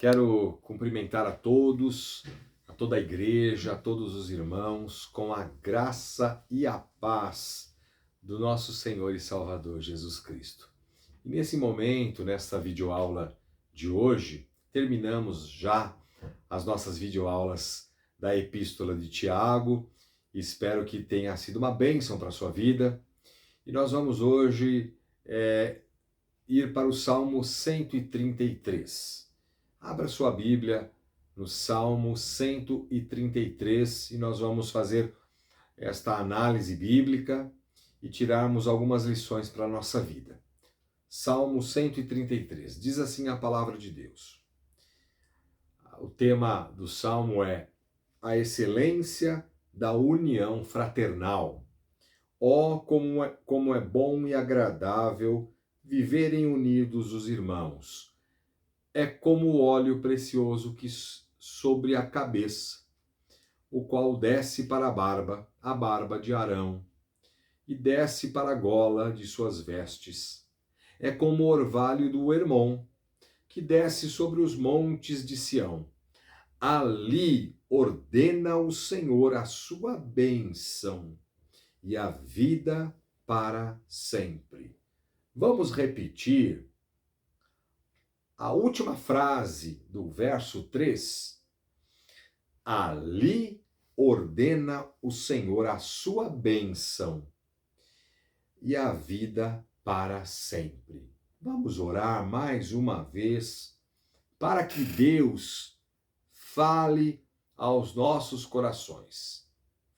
Quero cumprimentar a todos, a toda a igreja, a todos os irmãos, com a graça e a paz do nosso Senhor e Salvador Jesus Cristo. E nesse momento, nesta videoaula de hoje, terminamos já as nossas videoaulas da Epístola de Tiago. Espero que tenha sido uma bênção para a sua vida. E nós vamos hoje ir para o Salmo 133. Abra sua Bíblia no Salmo 133 e nós vamos fazer esta análise bíblica e tirarmos algumas lições para a nossa vida. Salmo 133, diz assim a palavra de Deus. O tema do Salmo é a excelência da união fraternal. Oh, como é bom e agradável viverem unidos os irmãos. É como o óleo precioso que sobre a cabeça, o qual desce para a barba de Arão, e desce para a gola de suas vestes. É como o orvalho do Hermon, que desce sobre os montes de Sião. Ali ordena o Senhor a sua bênção e a vida para sempre. Vamos repetir a última frase do verso 3, ali ordena o Senhor a sua bênção e a vida para sempre. Vamos orar mais uma vez para que Deus fale aos nossos corações.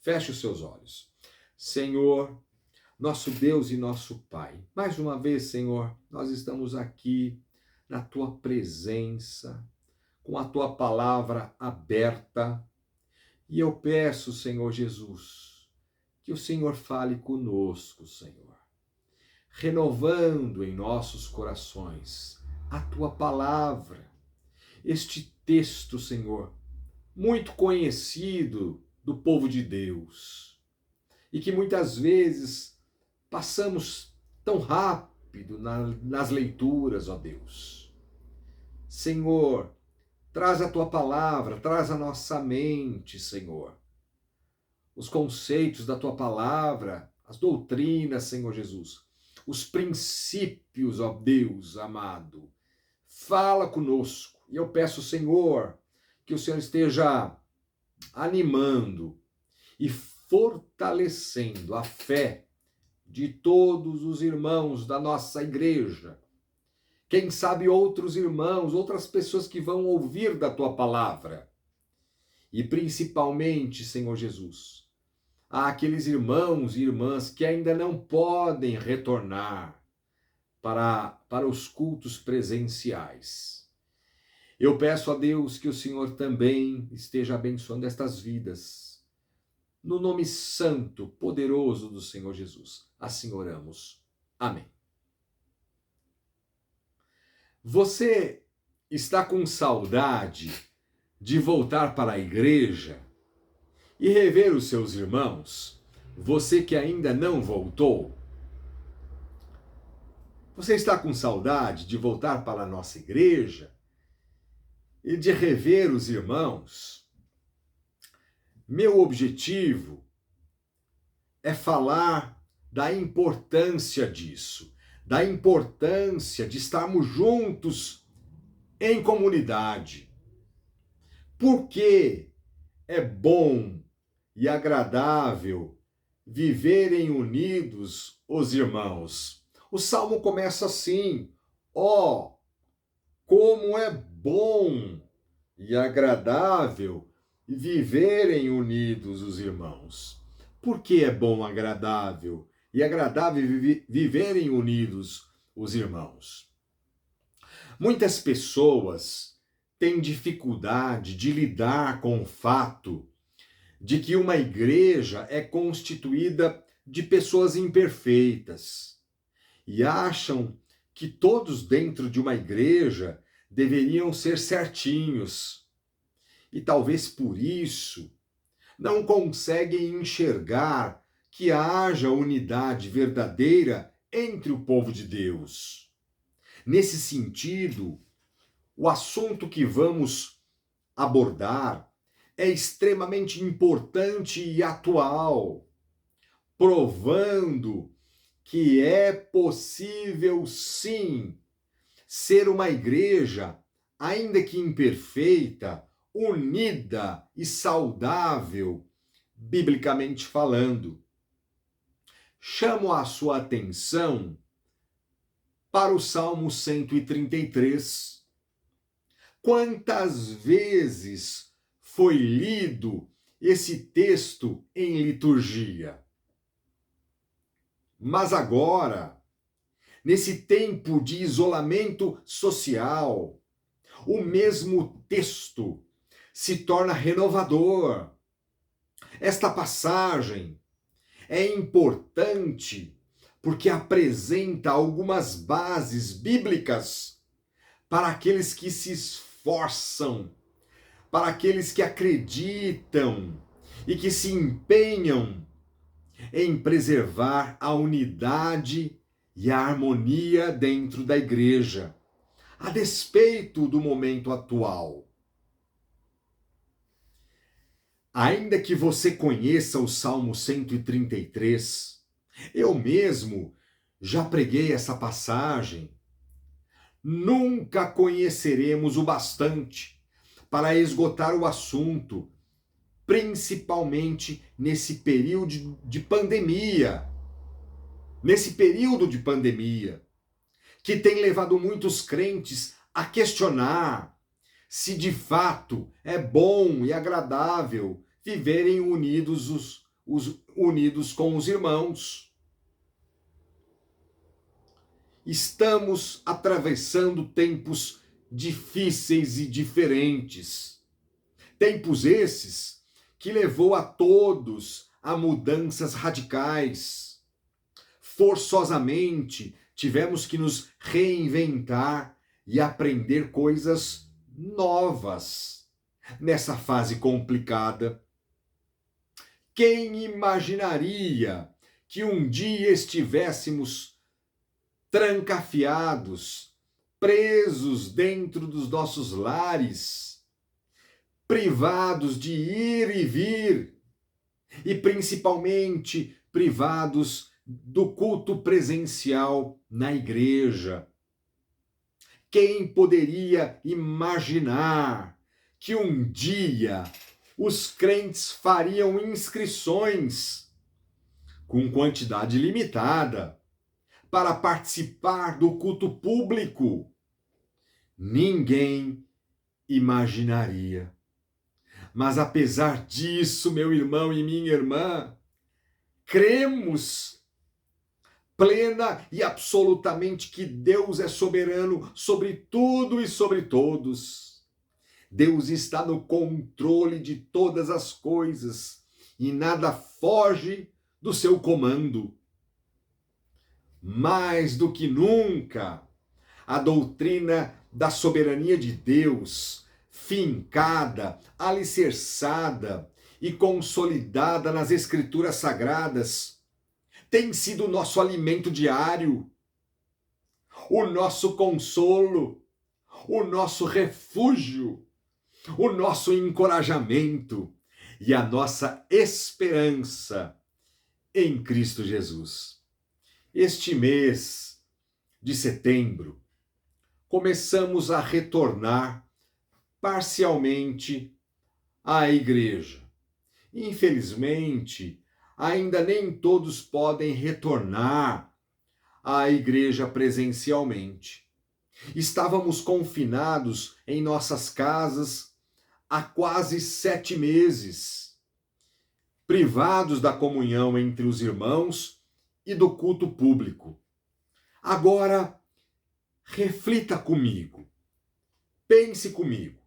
Feche os seus olhos. Senhor, nosso Deus e nosso Pai, mais uma vez, Senhor, nós estamos aqui na tua presença, com a tua palavra aberta. E eu peço, Senhor Jesus, que o Senhor fale conosco, Senhor, renovando em nossos corações a tua palavra, este texto, Senhor, muito conhecido do povo de Deus, e que muitas vezes passamos tão rápido nas leituras, ó Deus. Senhor, traz a tua palavra, traz a nossa mente, Senhor, os conceitos da tua palavra, as doutrinas, Senhor Jesus, os princípios, ó Deus amado. Fala conosco. E eu peço, Senhor, que o Senhor esteja animando e fortalecendo a fé de todos os irmãos da nossa igreja. Quem sabe outros irmãos, outras pessoas que vão ouvir da tua palavra. E principalmente, Senhor Jesus, há aqueles irmãos e irmãs que ainda não podem retornar para os cultos presenciais. Eu peço a Deus que o Senhor também esteja abençoando estas vidas. No nome santo, poderoso do Senhor Jesus. Assim oramos. Amém. Você está com saudade de voltar para a igreja e rever os seus irmãos? Você que ainda não voltou? Você está com saudade de voltar para a nossa igreja e de rever os irmãos? Meu objetivo é falar da importância disso, da importância de estarmos juntos em comunidade. Por que é bom e agradável viverem unidos os irmãos? O Salmo começa assim: ó, como é bom e agradável viverem unidos os irmãos. Por que é bom, agradável e agradável viverem unidos os irmãos? Muitas pessoas têm dificuldade de lidar com o fato de que uma igreja é constituída de pessoas imperfeitas e acham que todos dentro de uma igreja deveriam ser certinhos. E talvez por isso não conseguem enxergar que haja unidade verdadeira entre o povo de Deus. Nesse sentido, O assunto que vamos abordar é extremamente importante e atual, provando que é possível sim ser uma igreja, ainda que imperfeita, unida e saudável, biblicamente falando. Chamo a sua atenção para o Salmo 133. Quantas vezes foi lido esse texto em liturgia? Mas agora, nesse tempo de isolamento social, o mesmo texto se torna renovador. Esta passagem é importante porque apresenta algumas bases bíblicas para aqueles que se esforçam, para aqueles que acreditam e que se empenham em preservar a unidade e a harmonia dentro da igreja, a despeito do momento atual. Ainda que você conheça o Salmo 133, eu mesmo já preguei essa passagem, nunca conheceremos o bastante para esgotar o assunto, principalmente nesse período de pandemia. Nesse período de pandemia, que tem levado muitos crentes a questionar se de fato é bom e agradável viverem unidos, unidos com os irmãos. Estamos atravessando tempos difíceis e diferentes. Tempos esses que levou a todos a mudanças radicais. Forçosamente tivemos que nos reinventar e aprender coisas novas nessa fase complicada. Quem imaginaria que um dia estivéssemos trancafiados, presos dentro dos nossos lares, privados de ir e vir, e principalmente privados do culto presencial na igreja? Quem poderia imaginar que um dia os crentes fariam inscrições com quantidade limitada para participar do culto público? Ninguém imaginaria. Mas apesar disso, meu irmão e minha irmã, cremos plena e absolutamente que Deus é soberano sobre tudo e sobre todos. Deus está no controle de todas as coisas e nada foge do seu comando. Mais do que nunca, a doutrina da soberania de Deus, fincada, alicerçada e consolidada nas Escrituras Sagradas, tem sido o nosso alimento diário, o nosso consolo, o nosso refúgio, o nosso encorajamento e a nossa esperança em Cristo Jesus. Este mês de setembro, começamos a retornar parcialmente à igreja. Infelizmente, ainda nem todos podem retornar à igreja presencialmente. Estávamos confinados em nossas casas há quase 7 meses, privados da comunhão entre os irmãos e do culto público. Agora, reflita comigo, pense comigo.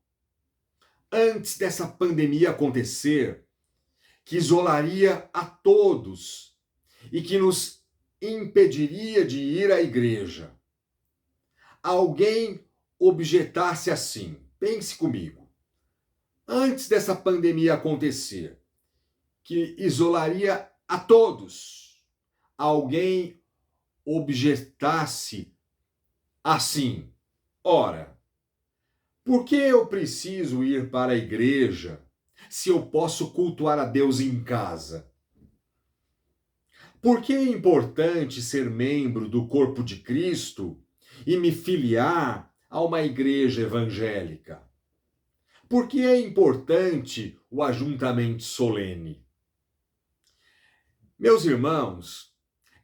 Antes dessa pandemia acontecer, que isolaria a todos e que nos impediria de ir à igreja, alguém objetasse assim, pense comigo, antes dessa pandemia acontecer, que isolaria a todos, alguém objetasse assim, ora, Por que eu preciso ir para a igreja se eu posso cultuar a Deus em casa? Por que é importante ser membro do corpo de Cristo e me filiar a uma igreja evangélica? Por que é importante o ajuntamento solene? Meus irmãos,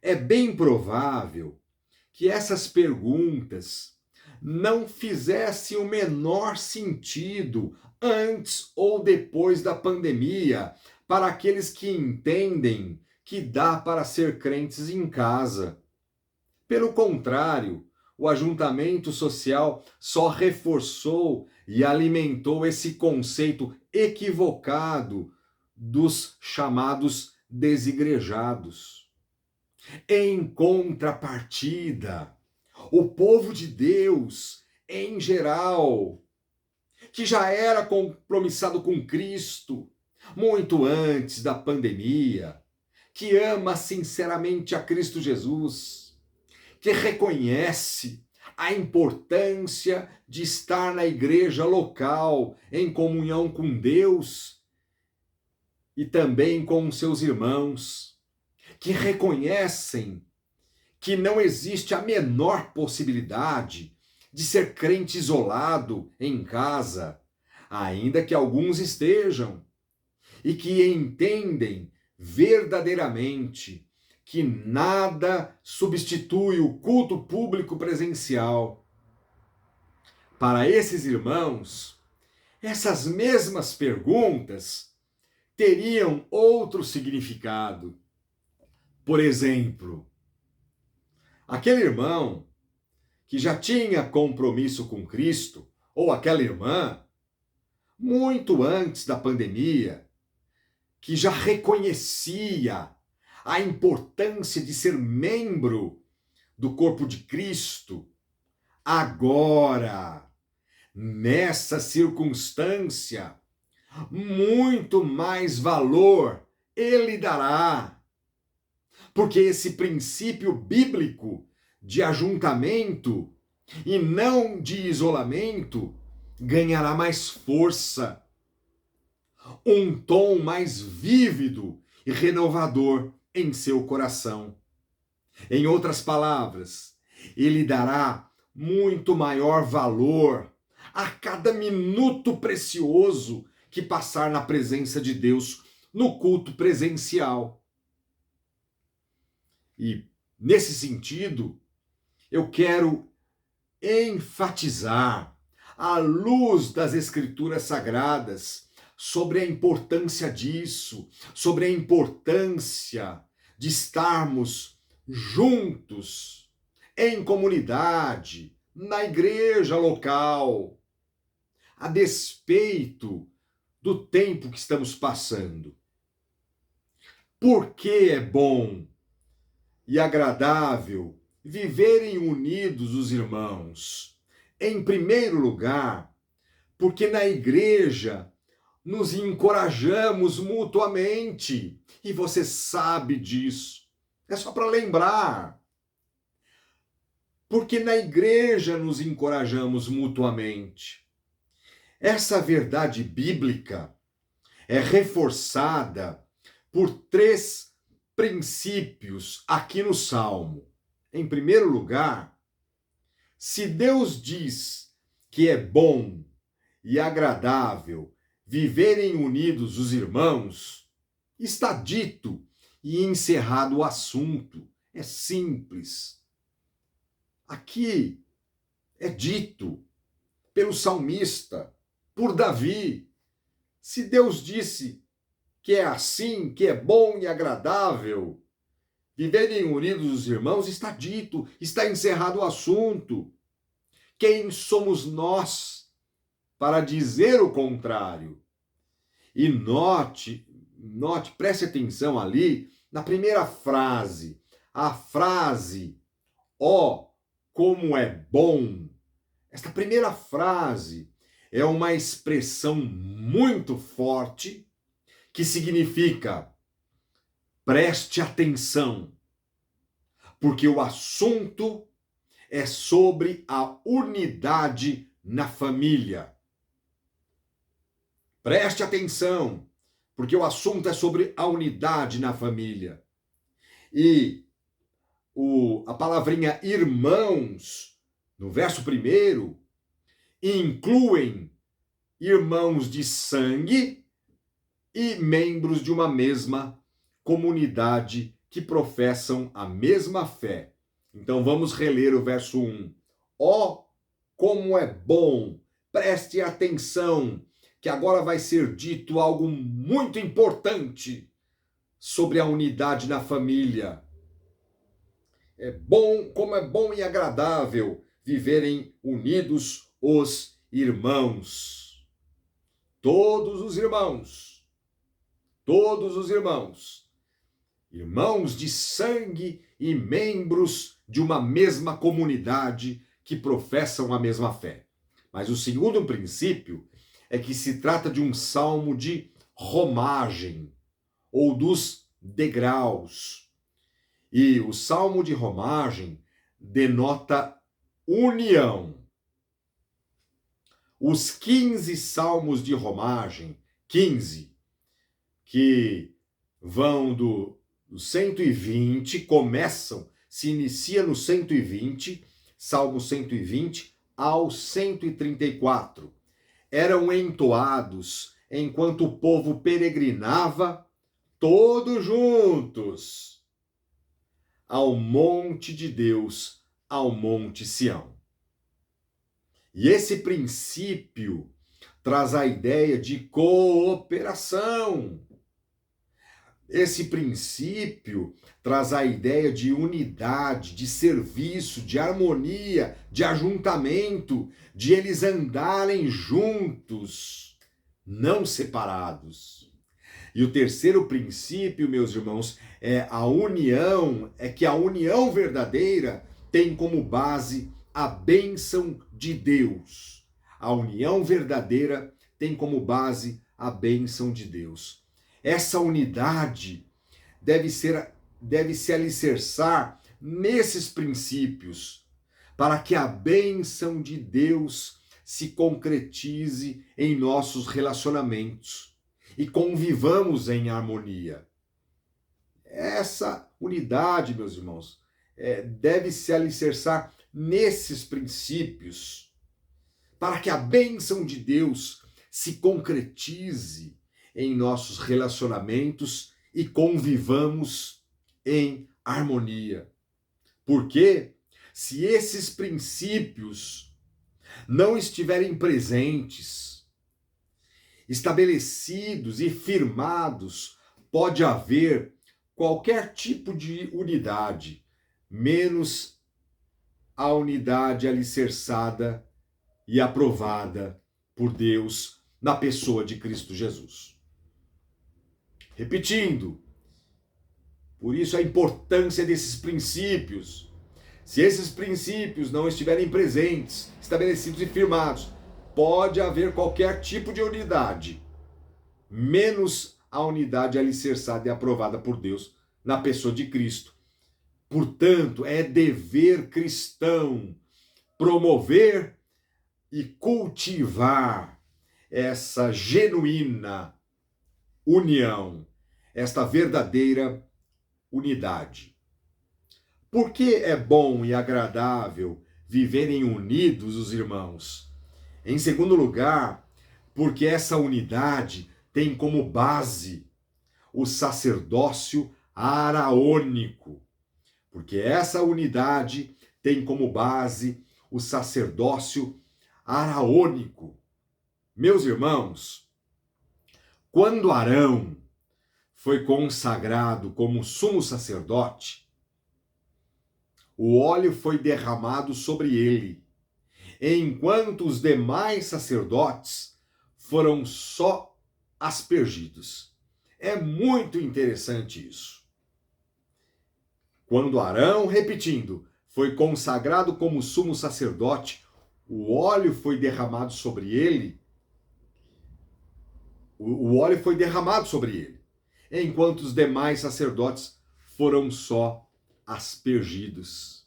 é bem provável que essas perguntas não fizessem o menor sentido antes ou depois da pandemia para aqueles que entendem que dá para ser crentes em casa. Pelo contrário, o ajuntamento social só reforçou e alimentou esse conceito equivocado dos chamados desigrejados. Em contrapartida, o povo de Deus, em geral, que já era compromissado com Cristo muito antes da pandemia, que ama sinceramente a Cristo Jesus, que reconhece a importância de estar na igreja local, em comunhão com Deus e também com seus irmãos, que reconhecem que não existe a menor possibilidade de ser crente isolado em casa, ainda que alguns estejam, e que entendem verdadeiramente que nada substitui o culto público presencial. Para esses irmãos, essas mesmas perguntas teriam outro significado. Por exemplo, aquele irmão que já tinha compromisso com Cristo, ou aquela irmã, muito antes da pandemia, que já reconhecia a importância de ser membro do corpo de Cristo, agora, nessa circunstância, muito mais valor ele dará. Porque esse princípio bíblico de ajuntamento e não de isolamento ganhará mais força, um tom mais vívido e renovador em seu coração. Em outras palavras, ele dará muito maior valor a cada minuto precioso que passar na presença de Deus no culto presencial. E, nesse sentido, eu quero enfatizar, à luz das Escrituras Sagradas, sobre a importância disso, sobre a importância de estarmos juntos, em comunidade, na igreja local, a despeito do tempo que estamos passando. Por que é bom e agradável viverem unidos os irmãos? Em primeiro lugar, porque na igreja nos encorajamos mutuamente, e você sabe disso. É só para lembrar. Porque na igreja nos encorajamos mutuamente. Essa verdade bíblica é reforçada por 3 princípios aqui no Salmo. Em primeiro lugar, se Deus diz que é bom e agradável viverem unidos os irmãos, está dito e encerrado o assunto. É simples. Aqui é dito pelo salmista, por Davi. Se Deus disse que é assim, que é bom e agradável viverem unidos os irmãos, está dito, está encerrado o assunto. Quem somos nós para dizer o contrário? E note, preste atenção ali na primeira frase. A frase, ó, como é bom. Esta primeira frase é uma expressão muito forte que significa preste atenção, porque o assunto é sobre a unidade na família. Preste atenção, porque o assunto é sobre a unidade na família. E a palavrinha irmãos, no verso 1, incluem irmãos de sangue e membros de uma mesma comunidade que professam a mesma fé. Então vamos reler o verso 1. Ó, como é bom! Preste atenção, que agora vai ser dito algo muito importante sobre a unidade na família. É bom, como é bom e agradável viverem unidos os irmãos. Todos os irmãos, irmãos de sangue e membros de uma mesma comunidade que professam a mesma fé. Mas o segundo princípio é que se trata de um salmo de romagem, ou dos degraus. E o salmo de romagem denota união. Os 15 salmos de romagem, 15, que vão do 120, se inicia no 120, Salmo 120, ao 134. Eram entoados enquanto o povo peregrinava, todos juntos, ao monte de Deus, ao monte Sião. E esse princípio traz a ideia de cooperação. Esse princípio traz a ideia de unidade, de serviço, de harmonia, de ajuntamento, de eles andarem juntos, não separados. E o terceiro princípio, meus irmãos, é que a união verdadeira tem como base a bênção de Deus. A união verdadeira tem como base a bênção de Deus. Essa unidade deve se alicerçar nesses princípios, para que a bênção de Deus se concretize em nossos relacionamentos e convivamos em harmonia. Essa unidade, meus irmãos, deve se alicerçar nesses princípios, para que a bênção de Deus se concretize em nossos relacionamentos e convivamos em harmonia. Porque se esses princípios não estiverem presentes, estabelecidos e firmados, pode haver qualquer tipo de unidade, menos a unidade alicerçada e aprovada por Deus na pessoa de Cristo Jesus. Repetindo, por isso a importância desses princípios. Se esses princípios não estiverem presentes, estabelecidos e firmados, pode haver qualquer tipo de unidade, menos a unidade alicerçada e aprovada por Deus na pessoa de Cristo. Portanto, é dever cristão promover e cultivar essa genuína união, esta verdadeira unidade. Por que é bom e agradável viverem unidos os irmãos? Em segundo lugar, porque essa unidade tem como base o sacerdócio araônico. Porque essa unidade tem como base o sacerdócio araônico. Meus irmãos, quando Arão foi consagrado como sumo sacerdote, o óleo foi derramado sobre ele, enquanto os demais sacerdotes foram só aspergidos. É muito interessante isso. Quando Arão, repetindo, foi consagrado como sumo sacerdote, o óleo foi derramado sobre ele, enquanto os demais sacerdotes foram só aspergidos.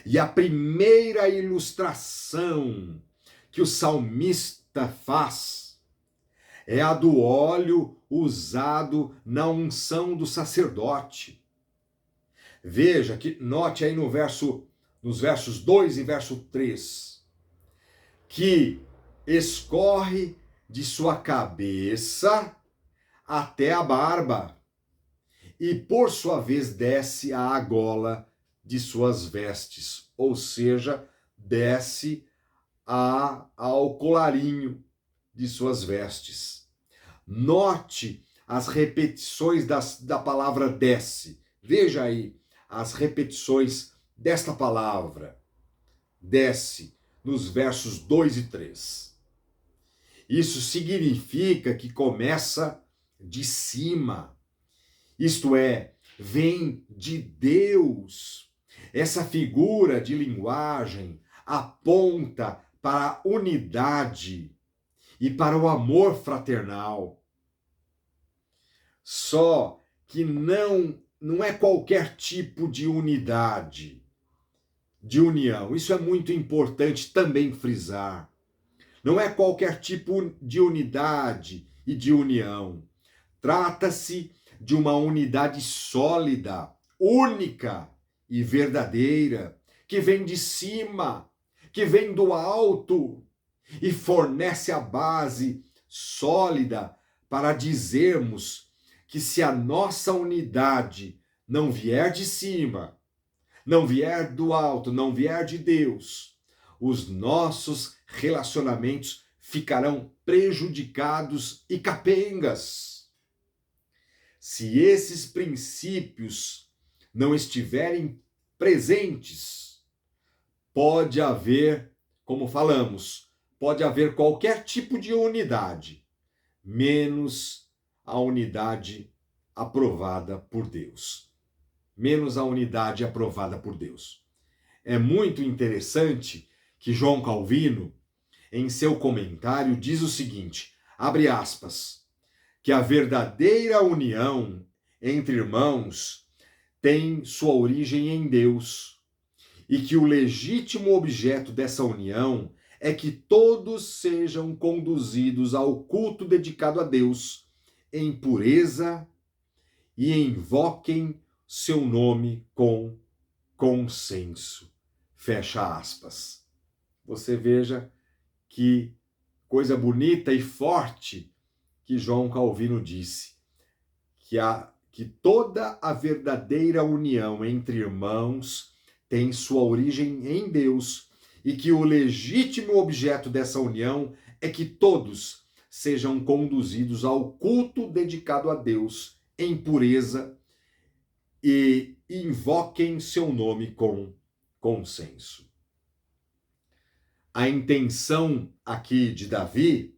E a primeira ilustração que o salmista faz é a do óleo usado na unção do sacerdote. Veja que, note aí nos versos 2 e verso 3, que escorre de sua cabeça até a barba, e por sua vez desce à gola de suas vestes, ou seja, desce ao colarinho de suas vestes. Note as repetições da palavra desce. Veja aí as repetições desta palavra, desce, nos versos 2 e 3. Isso significa que começa de cima, isto é, vem de Deus. Essa figura de linguagem aponta para a unidade e para o amor fraternal. Só que não é qualquer tipo de unidade, de união. Isso é muito importante também frisar. Não é qualquer tipo de unidade e de união. Trata-se de uma unidade sólida, única e verdadeira, que vem de cima, que vem do alto e fornece a base sólida para dizermos que se a nossa unidade não vier de cima, não vier do alto, não vier de Deus, os nossos relacionamentos ficarão prejudicados e capengas. Se esses princípios não estiverem presentes, pode haver, como falamos, pode haver qualquer tipo de unidade, menos a unidade aprovada por Deus. Menos a unidade aprovada por Deus. É muito interessante que João Calvino, em seu comentário, diz o seguinte, abre aspas, que a verdadeira união entre irmãos tem sua origem em Deus e que o legítimo objeto dessa união é que todos sejam conduzidos ao culto dedicado a Deus em pureza e invoquem seu nome com consenso. Fecha aspas. Você veja que coisa bonita e forte que João Calvino disse, que toda a verdadeira união entre irmãos tem sua origem em Deus e que o legítimo objeto dessa união é que todos sejam conduzidos ao culto dedicado a Deus em pureza e invoquem seu nome com consenso. A intenção aqui de Davi,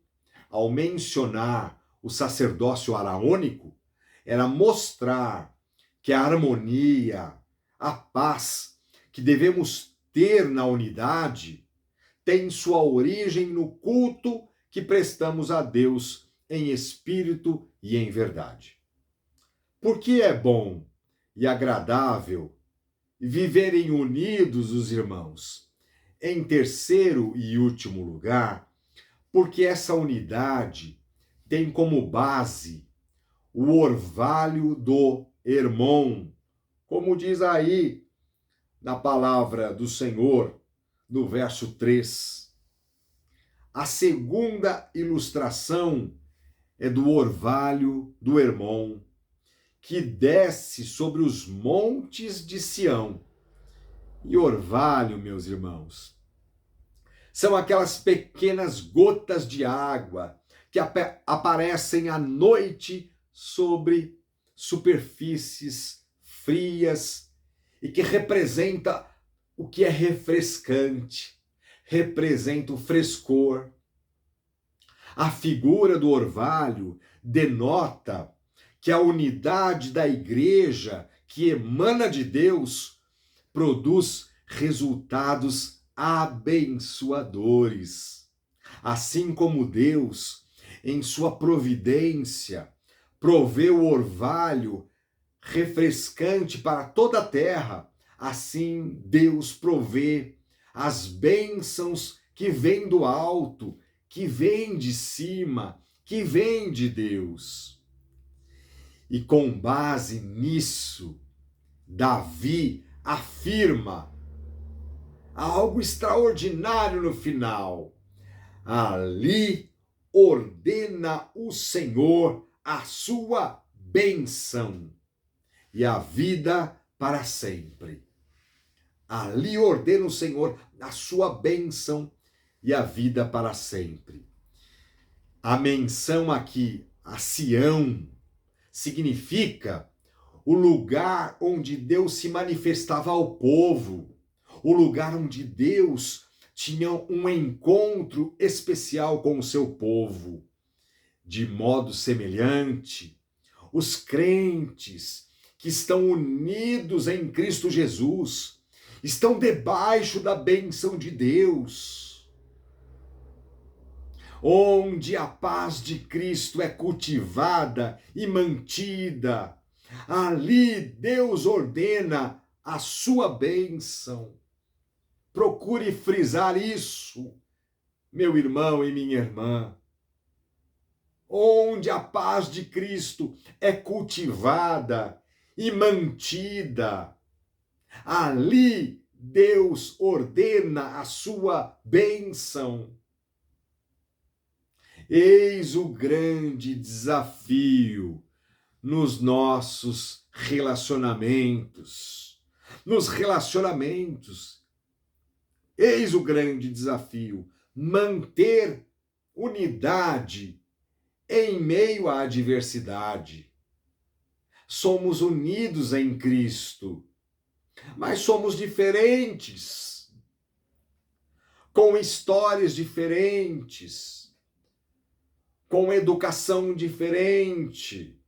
ao mencionar o sacerdócio araônico, era mostrar que a harmonia, a paz que devemos ter na unidade tem sua origem no culto que prestamos a Deus em espírito e em verdade. Porque é bom e agradável viverem unidos os irmãos. Em terceiro e último lugar, porque essa unidade tem como base o orvalho do irmão, como diz aí na palavra do Senhor, no verso 3. A segunda ilustração é do orvalho do irmão, que desce sobre os montes de Sião. E orvalho, meus irmãos, são aquelas pequenas gotas de água que aparecem à noite sobre superfícies frias e que representa o que é refrescante, representa o frescor. A figura do orvalho denota que a unidade da igreja que emana de Deus produz resultados abençoadores. Assim como Deus, em sua providência, provê o orvalho refrescante para toda a terra, assim Deus provê as bênçãos que vem do alto, que vem de cima, que vem de Deus. E com base nisso, Davi afirma algo extraordinário no final. Ali ordena o Senhor a sua bênção e a vida para sempre. Ali ordena o Senhor a sua bênção e a vida para sempre. A menção aqui a Sião significa o lugar onde Deus se manifestava ao povo, o lugar onde Deus tinha um encontro especial com o seu povo. De modo semelhante, os crentes que estão unidos em Cristo Jesus estão debaixo da bênção de Deus, onde a paz de Cristo é cultivada e mantida. Ali Deus ordena a sua bênção. Procure frisar isso, meu irmão e minha irmã. Onde a paz de Cristo é cultivada e mantida, ali Deus ordena a sua bênção. Eis o grande desafio nos nossos relacionamentos. Nos relacionamentos, eis o grande desafio: manter unidade em meio à adversidade. Somos unidos em Cristo, mas somos diferentes, com histórias diferentes, com educação diferente.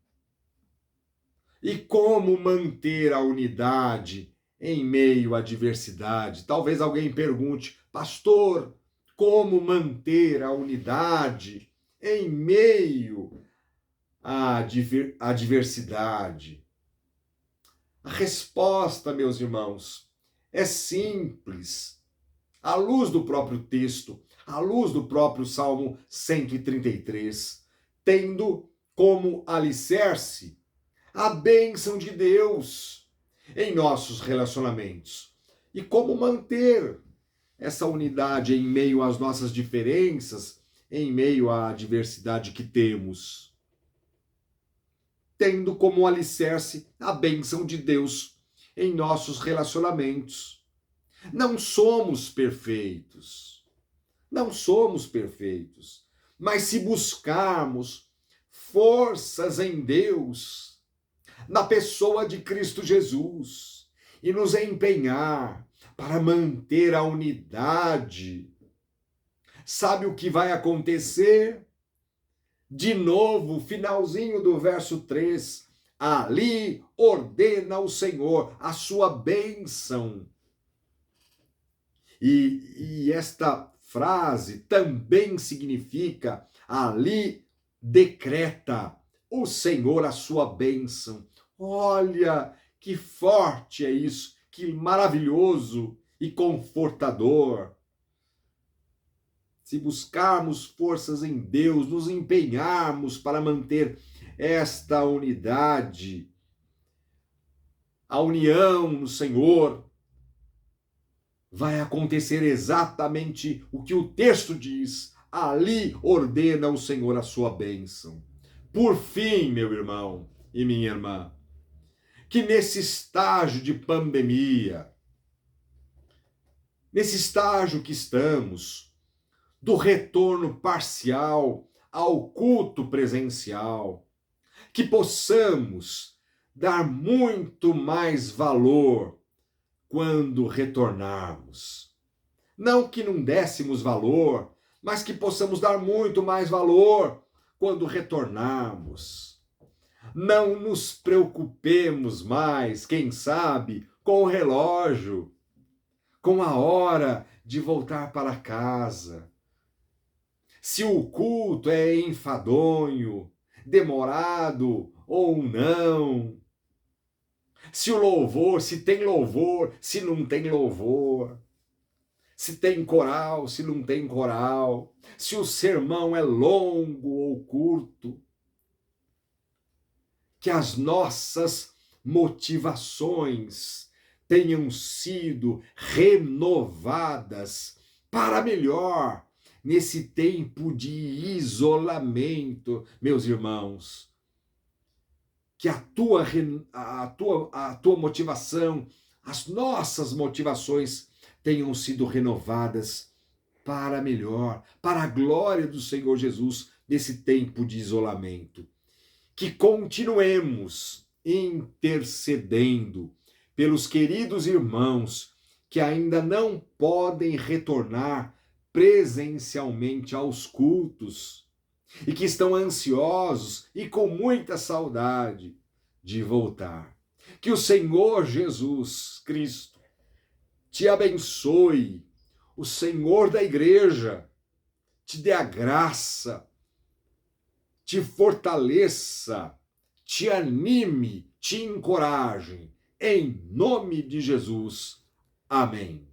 E como manter a unidade em meio à adversidade? Talvez alguém pergunte, pastor, como manter a unidade em meio à adversidade? A resposta, meus irmãos, é simples. À luz do próprio texto, à luz do próprio Salmo 133, tendo como alicerce a bênção de Deus em nossos relacionamentos. E como manter essa unidade em meio às nossas diferenças, em meio à adversidade que temos, tendo como alicerce a bênção de Deus em nossos relacionamentos. Não somos perfeitos, mas se buscarmos forças em Deus, na pessoa de Cristo Jesus, e nos empenhar para manter a unidade, sabe o que vai acontecer? De novo, finalzinho do verso 3, ali ordena o Senhor a sua bênção. E esta frase também significa, ali decreta o Senhor a sua bênção. Olha que forte é isso, que maravilhoso e confortador. Se buscarmos forças em Deus, nos empenharmos para manter esta unidade, a união no Senhor, vai acontecer exatamente o que o texto diz. Ali ordena o Senhor a sua bênção. Por fim, meu irmão e minha irmã, que nesse estágio de pandemia, nesse estágio que estamos, do retorno parcial ao culto presencial, que possamos dar muito mais valor quando retornarmos. Não que não dessemos valor, mas que possamos dar muito mais valor quando retornarmos. Não nos preocupemos mais, quem sabe, com o relógio, com a hora de voltar para casa. Se o culto é enfadonho, demorado ou não. Se o louvor, se tem louvor, se não tem louvor. se tem coral, se não tem coral, se o sermão é longo ou curto. Que as nossas motivações tenham sido renovadas para melhor nesse tempo de isolamento, meus irmãos. Que a tua motivação, as nossas motivações tenham sido renovadas para melhor, para a glória do Senhor Jesus nesse tempo de isolamento. Que continuemos intercedendo pelos queridos irmãos que ainda não podem retornar presencialmente aos cultos e que estão ansiosos e com muita saudade de voltar. Que o Senhor Jesus Cristo te abençoe, o Senhor da igreja te dê a graça, te fortaleça, te anime, te encoraje. Em nome de Jesus. Amém.